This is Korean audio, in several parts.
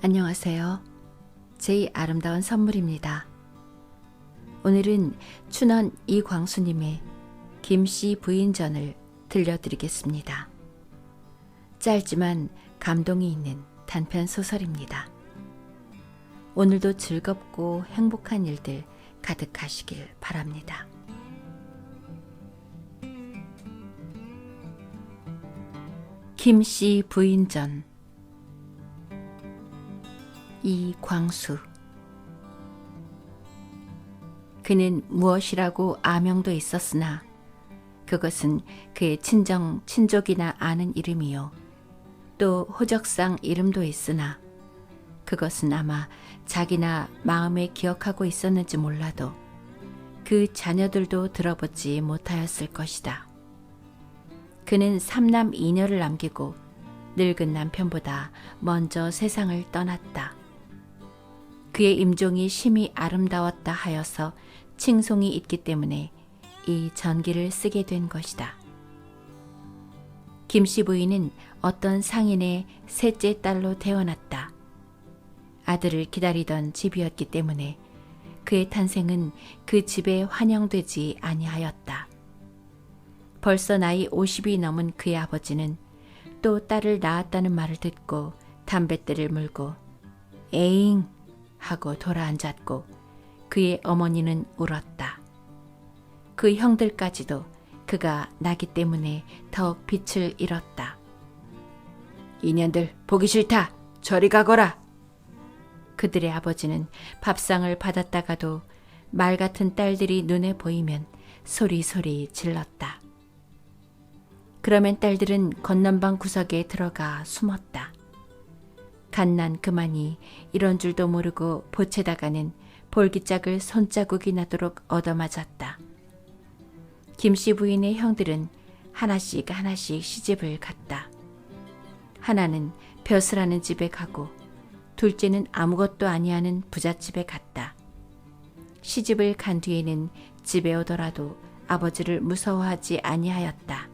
안녕하세요. 제 아름다운 선물입니다. 오늘은 춘원 이광수님의 김씨 부인전을 들려드리겠습니다. 짧지만 감동이 있는 단편 소설입니다. 오늘도 즐겁고 행복한 일들 가득하시길 바랍니다. 김씨 부인전 이광수. 그는 무엇이라고 아명도 있었으나 그것은 그의 친족이나 아는 이름이요. 또 호적상 이름도 있으나 그것은 아마 자기나 마음에 기억하고 있었는지 몰라도 그 자녀들도 들어보지 못하였을 것이다. 그는 3남 2녀를 남기고 늙은 남편보다 먼저 세상을 떠났다. 그의 임종이 심히 아름다웠다 하여서 칭송이 있기 때문에 이 전기를 쓰게 된 것이다. 김씨 부인은 어떤 상인의 셋째 딸로 태어났다. 아들을 기다리던 집이었기 때문에 그의 탄생은 그 집에 환영되지 아니하였다. 벌써 나이 50이 넘은 그의 아버지는 또 딸을 낳았다는 말을 듣고 담뱃대를 물고 에잉 하고 돌아앉았고 그의 어머니는 울었다. 그 형들까지도 그가 나기 때문에 더욱 빛을 잃었다. 이년들 보기 싫다. 저리 가거라. 그들의 아버지는 밥상을 받았다가도 말 같은 딸들이 눈에 보이면 소리소리 질렀다. 그러면 딸들은 건넌방 구석에 들어가 숨었다. 갓난 그만이 이런 줄도 모르고 보채다가는 볼기짝을 손자국이 나도록 얻어맞았다. 김씨 부인의 형들은 하나씩 시집을 갔다. 하나는 벼슬하는 집에 가고 둘째는 아무것도 아니하는 부잣집에 갔다. 시집을 간 뒤에는 집에 오더라도 아버지를 무서워하지 아니하였다.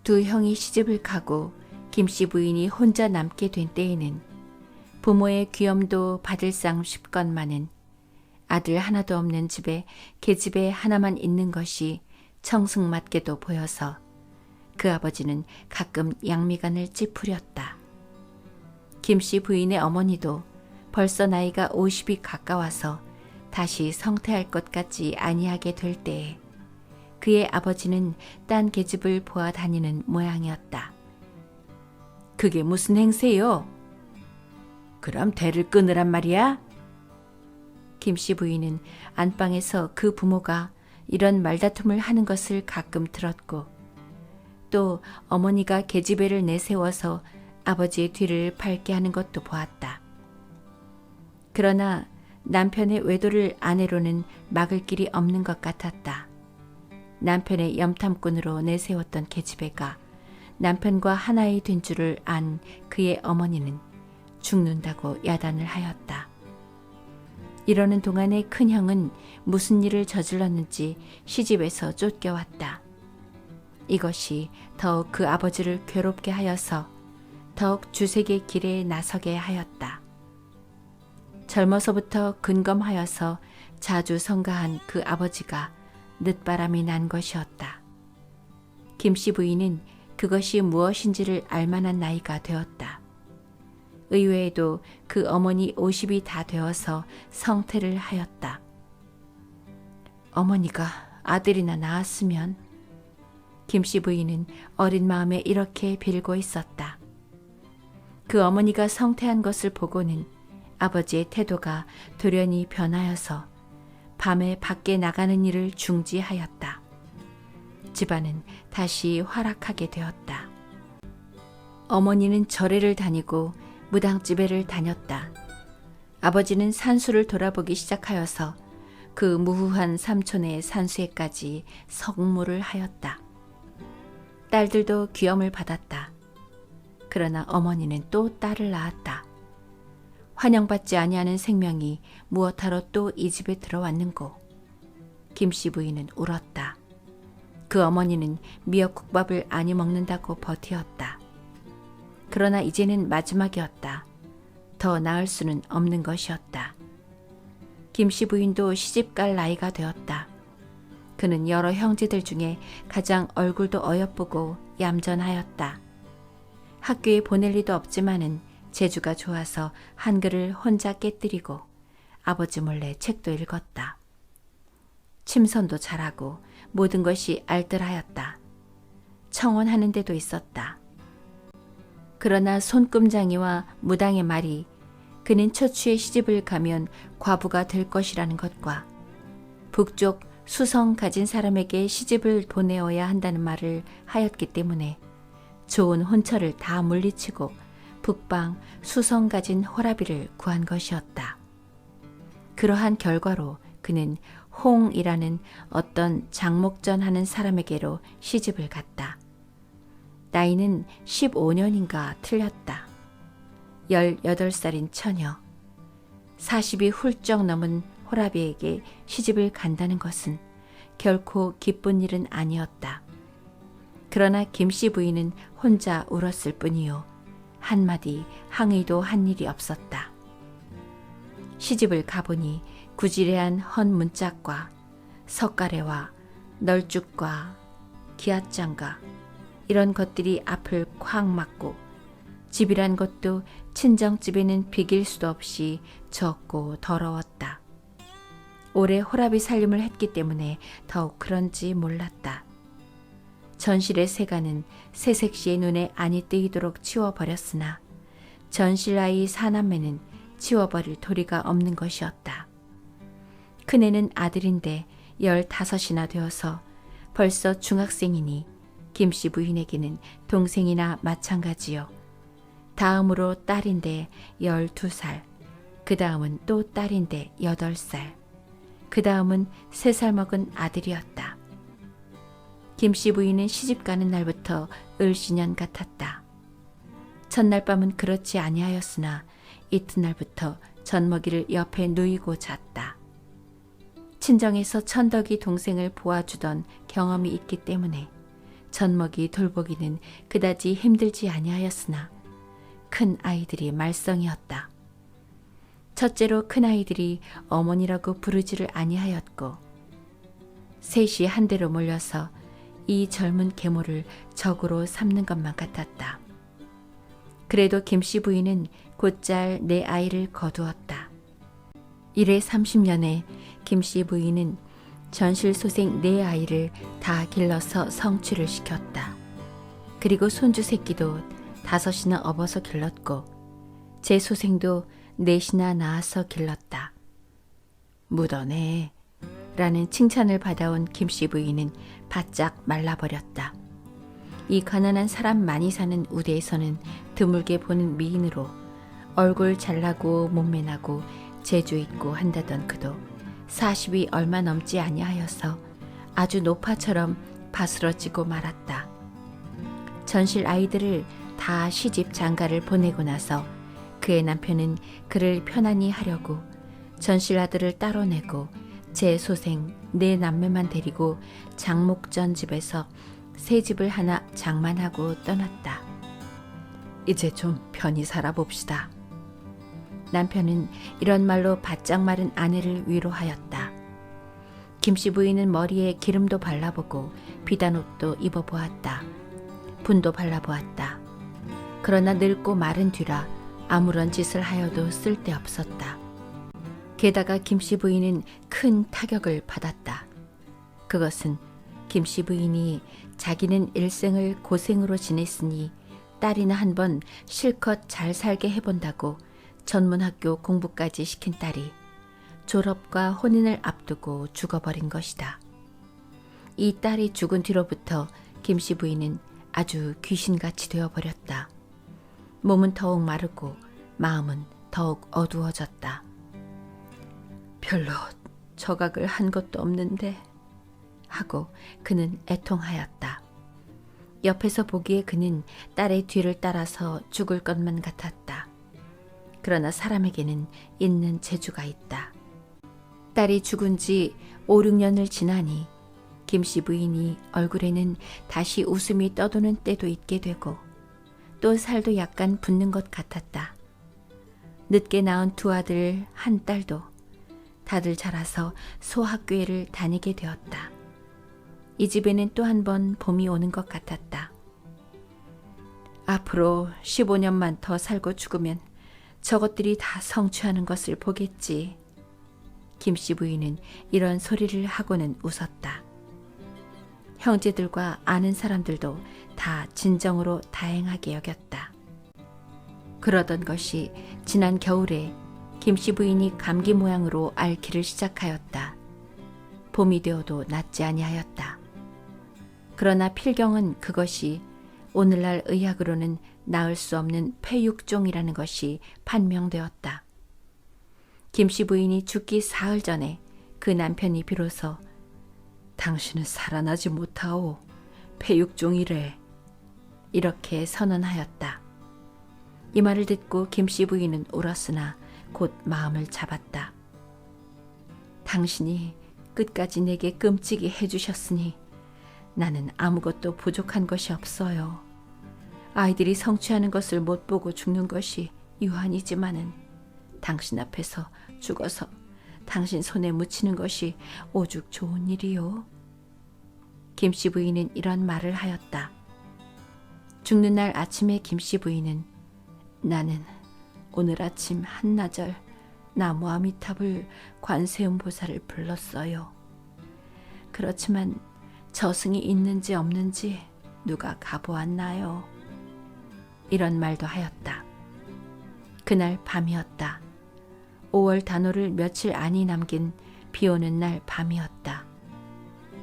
두 형이 시집을 가고 김씨 부인이 혼자 남게 된 때에는 부모의 귀염도 받을 상 쉽건만은 아들 하나도 없는 집에 계집애 하나만 있는 것이 청승맞게도 보여서 그 아버지는 가끔 양미간을 찌푸렸다. 김씨 부인의 어머니도 벌써 나이가 50이 가까워서 다시 성퇴할 것 같지 아니하게 될 때에 그의 아버지는 딴 계집을 보아 다니는 모양이었다. 그게 무슨 행세요? 그럼 대를 끊으란 말이야? 김씨 부인은 안방에서 그 부모가 이런 말다툼을 하는 것을 가끔 들었고 또 어머니가 계집애를 내세워서 아버지의 뒤를 밟게 하는 것도 보았다. 그러나 남편의 외도를 아내로는 막을 길이 없는 것 같았다. 남편의 염탐꾼으로 내세웠던 계집애가 남편과 하나이 된 줄을 안 그의 어머니는 죽는다고 야단을 하였다. 이러는 동안에 큰형은 무슨 일을 저질렀는지 시집에서 쫓겨왔다. 이것이 더욱 그 아버지를 괴롭게 하여서 더욱 주색의 길에 나서게 하였다. 젊어서부터 근검하여서 자주 성가한 그 아버지가 늦바람이 난 것이었다. 김씨 부인은 그것이 무엇인지를 알만한 나이가 되었다. 의외에도 그 어머니 50이 다 되어서 성퇴를 하였다. 어머니가 아들이나 낳았으면 김씨 부인은 어린 마음에 이렇게 빌고 있었다. 그 어머니가 성퇴한 것을 보고는 아버지의 태도가 돌연히 변하여서 밤에 밖에 나가는 일을 중지하였다. 집안은 다시 활락하게 되었다. 어머니는 절에를 다니고 무당집에를 다녔다. 아버지는 산수를 돌아보기 시작하여서 그 무후한 삼촌의 산수에까지 성무를 하였다. 딸들도 귀염을 받았다. 그러나 어머니는 또 딸을 낳았다. 환영받지 아니하는 생명이 무엇하러 또 이 집에 들어왔는고. 김씨 부인은 울었다. 그 어머니는 미역국밥을 아니 먹는다고 버티었다. 그러나 이제는 마지막이었다. 더 나을 수는 없는 것이었다. 김씨 부인도 시집갈 나이가 되었다. 그는 여러 형제들 중에 가장 얼굴도 어여쁘고 얌전하였다. 학교에 보낼 리도 없지만은 재주가 좋아서 한글을 혼자 깨뜨리고 아버지 몰래 책도 읽었다. 침선도 잘하고 모든 것이 알뜰하였다. 청혼하는 데도 있었다. 그러나 손금장이와 무당의 말이 그는 처추에 시집을 가면 과부가 될 것이라는 것과 북쪽 수성 가진 사람에게 시집을 보내어야 한다는 말을 하였기 때문에 좋은 혼처를 다 물리치고 북방 수성 가진 호라비를 구한 것이었다. 그러한 결과로 그는 홍이라는 어떤 장목전 하는 사람에게로 시집을 갔다. 나이는 15년인가 틀렸다. 18살인 처녀. 40이 훌쩍 넘은 호라비에게 시집을 간다는 것은 결코 기쁜 일은 아니었다. 그러나 김씨 부인은 혼자 울었을 뿐이요. 한마디 항의도 한 일이 없었다. 시집을 가보니 구지레한 헌 문짝과 석가래와 널죽과 기앗장가 이런 것들이 앞을 콱 막고 집이란 것도 친정집에는 비길 수도 없이 적고 더러웠다. 오래 호라비 살림을 했기 때문에 더욱 그런지 몰랐다. 전실의 세간은 새색시의 눈에 안이 뜨이도록 치워버렸으나 전실아이 사남매는 치워버릴 도리가 없는 것이었다. 큰애는 아들인데 15이나 되어서 벌써 중학생이니 김씨 부인에게는 동생이나 마찬가지요. 다음으로 딸인데 12살, 그 다음은 또 딸인데 8살, 그 다음은 3살 먹은 아들이었다. 김씨 부인은 시집가는 날부터 을씨년 같았다. 첫날 밤은 그렇지 아니하였으나 이튿날부터 젖먹이를 옆에 누이고 잤다. 친정에서 천덕이 동생을 보아주던 경험이 있기 때문에 젖먹이 돌보기는 그다지 힘들지 아니하였으나 큰 아이들이 말썽이었다. 첫째로 큰 아이들이 어머니라고 부르지를 아니하였고 셋이 한대로 몰려서 이 젊은 계모를 적으로 삼는 것만 같았다. 그래도 김씨 부인은 곧잘 내 아이를 거두었다. 이래 30년에 김씨 부인은 전실소생 네 아이를 다 길러서 성취를 시켰다. 그리고 손주 새끼도 5이나 업어서 길렀고 제 소생도 4이나 낳아서 길렀다. 묻어네 라는 칭찬을 받아온 김씨 부인은 바짝 말라버렸다. 이 가난한 사람 많이 사는 우대에서는 드물게 보는 미인으로 얼굴 잘나고 몸매 나고 재주 있고 한다던 그도 40이 얼마 넘지 아니하여서 아주 노파처럼 바스러지고 말았다. 전실 아이들을 다 시집 장가를 보내고 나서 그의 남편은 그를 편안히 하려고 전실 아들을 따로 내고 제 소생 4남매만 데리고 장목전 집에서 새 집을 하나 장만하고 떠났다. 이제 좀 편히 살아봅시다. 남편은 이런 말로 바짝 마른 아내를 위로하였다. 김씨 부인은 머리에 기름도 발라보고 비단옷도 입어보았다. 분도 발라보았다. 그러나 늙고 마른 뒤라 아무런 짓을 하여도 쓸데없었다. 게다가 김씨 부인은 큰 타격을 받았다. 그것은 김씨 부인이 자기는 일생을 고생으로 지냈으니 딸이나 한번 실컷 잘 살게 해본다고 전문학교 공부까지 시킨 딸이 졸업과 혼인을 앞두고 죽어버린 것이다. 이 딸이 죽은 뒤로부터 김씨 부인은 아주 귀신같이 되어버렸다. 몸은 더욱 마르고 마음은 더욱 어두워졌다. 별로 저각을 한 것도 없는데 하고 그는 애통하였다. 옆에서 보기에 그는 딸의 뒤를 따라서 죽을 것만 같았다. 그러나 사람에게는 있는 재주가 있다. 딸이 죽은 지 5, 6년을 지나니 김씨 부인이 얼굴에는 다시 웃음이 떠도는 때도 있게 되고 또 살도 약간 붓는 것 같았다. 늦게 낳은 두 아들 한 딸도 다들 자라서 소학교회를 다니게 되었다. 이 집에는 또 한 번 봄이 오는 것 같았다. 앞으로 15년만 더 살고 죽으면 저것들이 다 성취하는 것을 보겠지. 김씨 부인은 이런 소리를 하고는 웃었다. 형제들과 아는 사람들도 다 진정으로 다행하게 여겼다. 그러던 것이 지난 겨울에 김씨 부인이 감기 모양으로 앓기를 시작하였다. 봄이 되어도 낫지 아니하였다. 그러나 필경은 그것이 오늘날 의학으로는 나을 수 없는 폐육종이라는 것이 판명되었다. 김씨 부인이 죽기 사흘 전에 그 남편이 비로소 당신은 살아나지 못하오. 폐육종이래. 이렇게 선언하였다. 이 말을 듣고 김씨 부인은 울었으나 곧 마음을 잡았다. 당신이 끝까지 내게 끔찍이 해주셨으니 나는 아무것도 부족한 것이 없어요. 아이들이 성취하는 것을 못 보고 죽는 것이 유한이지만은 당신 앞에서 죽어서 당신 손에 묻히는 것이 오죽 좋은 일이요. 김씨 부인은 이런 말을 하였다. 죽는 날 아침에 김씨 부인은 나는 오늘 아침 한나절 나무 아미탑을 관세음보살을 불렀어요. 그렇지만 저승이 있는지 없는지 누가 가보았나요? 이런 말도 하였다. 그날 밤이었다. 5월 단오를 며칠 안이 남긴 비오는 날 밤이었다.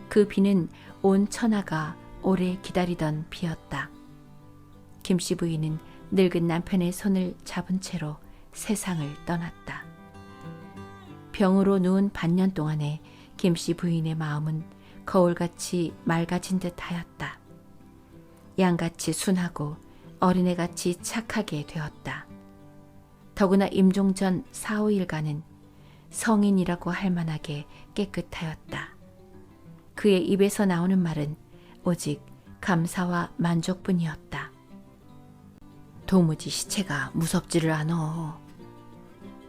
그 비는 온 천하가 오래 기다리던 비였다. 김씨 부인은 늙은 남편의 손을 잡은 채로 세상을 떠났다. 병으로 누운 반년 동안에 김씨 부인의 마음은 거울같이 맑아진 듯 하였다. 양같이 순하고 어린애같이 착하게 되었다. 더구나 임종 전 4, 5일간은 성인이라고 할 만하게 깨끗하였다. 그의 입에서 나오는 말은 오직 감사와 만족뿐이었다. 도무지 시체가 무섭지를 않어.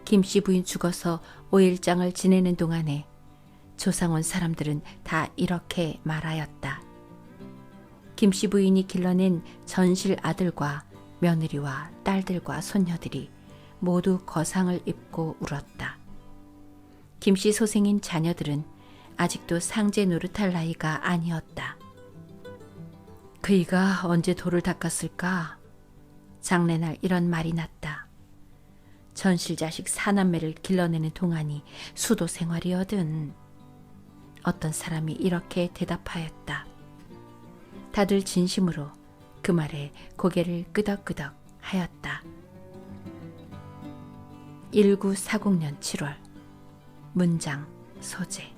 김씨 부인 죽어서 5일장을 지내는 동안에 조상 온 사람들은 다 이렇게 말하였다. 김씨 부인이 길러낸 전실 아들과 며느리와 딸들과 손녀들이 모두 거상을 입고 울었다. 김씨 소생인 자녀들은 아직도 상제 노릇할 나이가 아니었다. 그이가 언제 돌을 닦았을까? 장례날 이런 말이 났다. 전실 자식 사남매를 길러내는 동안이 수도 생활이거든. 어떤 사람이 이렇게 대답하였다. 다들 진심으로 그 말에 고개를 끄덕끄덕 하였다. 1940년 7월 문장 소재.